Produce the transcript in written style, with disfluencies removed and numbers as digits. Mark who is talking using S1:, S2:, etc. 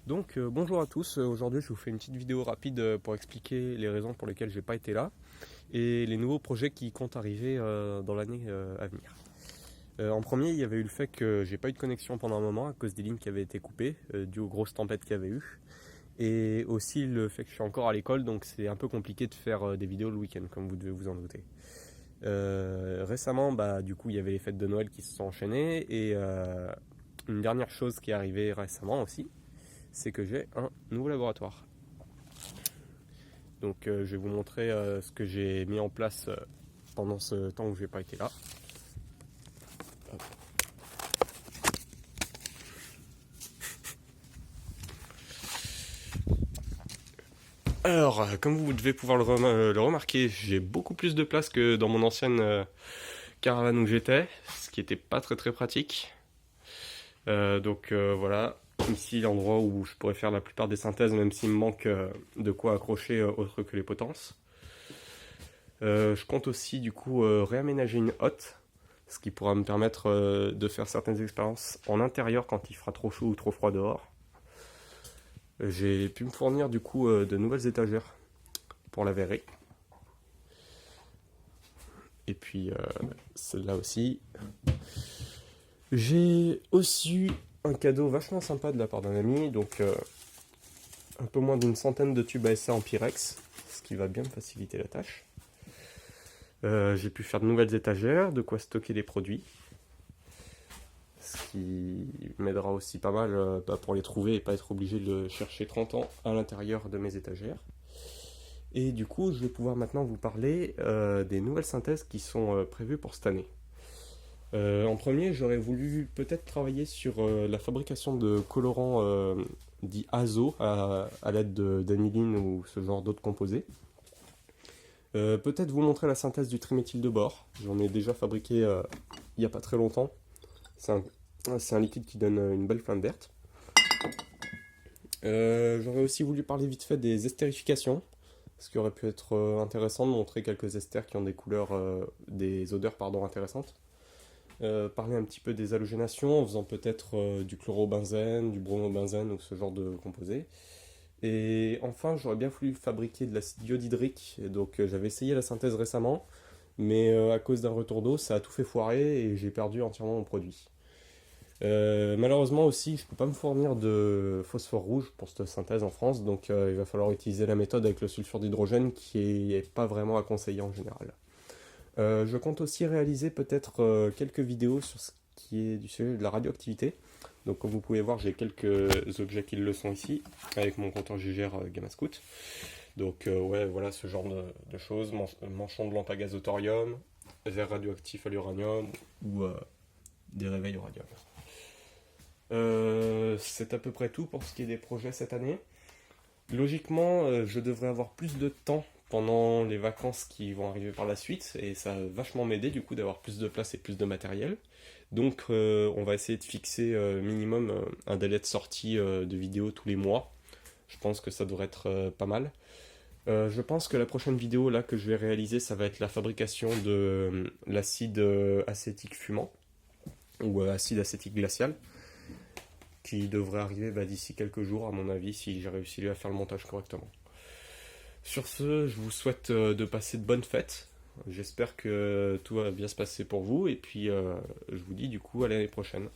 S1: Bonjour à tous, aujourd'hui je vous fais une petite vidéo rapide pour expliquer les raisons pour lesquelles j'ai pas été là et les nouveaux projets qui comptent arriver dans l'année à venir. En premier, il y avait eu le fait que j'ai pas eu de connexion pendant un moment à cause des lignes qui avaient été coupées dû aux grosses tempêtes qu'il y avait eu, et aussi le fait que je suis encore à l'école, donc c'est un peu compliqué de faire des vidéos le week-end comme vous devez vous en douter. Récemment, du coup il y avait les fêtes de Noël qui se sont enchaînées, et une dernière chose qui est arrivée récemment aussi, c'est que j'ai un nouveau laboratoire. Je vais vous montrer ce que j'ai mis en place pendant ce temps où j'ai pas été là. Hop. Alors, comme vous devez pouvoir le remarquer, j'ai beaucoup plus de place que dans mon ancienne caravane où j'étais, ce qui n'était pas très pratique. Voilà, ici l'endroit où je pourrais faire la plupart des synthèses, même s'il me manque de quoi accrocher autre que les potences. Je compte aussi du coup réaménager une hotte, ce qui pourra me permettre de faire certaines expériences en intérieur quand il fera trop chaud ou trop froid dehors. J'ai pu me fournir du coup de nouvelles étagères pour la verrer. Et puis celle-là aussi. J'ai aussi eu un cadeau vachement sympa de la part d'un ami, donc un peu moins d'une centaine de tubes à essai en Pyrex, ce qui va bien me faciliter la tâche. J'ai pu faire de nouvelles étagères, de quoi stocker des produits, ce qui m'aidera aussi pas mal pour les trouver et pas être obligé de chercher 30 ans à l'intérieur de mes étagères. Et du coup, je vais pouvoir maintenant vous parler des nouvelles synthèses qui sont prévues pour cette année. En premier, j'aurais voulu peut-être travailler sur la fabrication de colorants dits azo à l'aide d'aniline ou ce genre d'autres composés. Peut-être vous montrer la synthèse du triméthyle de bore. J'en ai déjà fabriqué il n'y a pas très longtemps. C'est un liquide qui donne une belle flamme verte. J'aurais aussi voulu parler vite fait des estérifications, ce qui aurait pu être intéressant de montrer quelques esters qui ont des couleurs, des odeurs intéressantes. Parler un petit peu des halogénations en faisant peut-être du chlorobenzène, du bromobenzène ou ce genre de composés. Et enfin, j'aurais bien voulu fabriquer de l'acide iodhydrique. Donc j'avais essayé la synthèse récemment, mais à cause d'un retour d'eau, ça a tout fait foirer et j'ai perdu entièrement mon produit. Malheureusement aussi, je ne peux pas me fournir de phosphore rouge pour cette synthèse en France, donc il va falloir utiliser la méthode avec le sulfure d'hydrogène qui n'est pas vraiment à conseiller en général. Je compte aussi réaliser peut-être quelques vidéos sur ce qui est du sujet de la radioactivité. Donc comme vous pouvez voir, j'ai quelques objets qui le sont ici, avec mon compteur GGR Gamma Scout. Ouais, voilà ce genre de choses, manchon de lampe à gaz au thorium, verre radioactif à l'uranium, ou des réveils uranium. C'est à peu près tout pour ce qui est des projets cette année. Logiquement, je devrais avoir plus de temps pendant les vacances qui vont arriver par la suite, et ça va vachement m'aider du coup d'avoir plus de place et plus de matériel. Donc on va essayer de fixer minimum un délai de sortie de vidéos tous les mois. Je pense que ça devrait être pas mal. Je pense que la prochaine vidéo là que je vais réaliser, ça va être la fabrication de l'acide acétique fumant, ou acide acétique glacial, qui devrait arriver d'ici quelques jours à mon avis, si j'ai réussi à faire le montage correctement. Sur ce, je vous souhaite de passer de bonnes fêtes. J'espère que tout va bien se passer pour vous, et puis je vous dis du coup à l'année prochaine.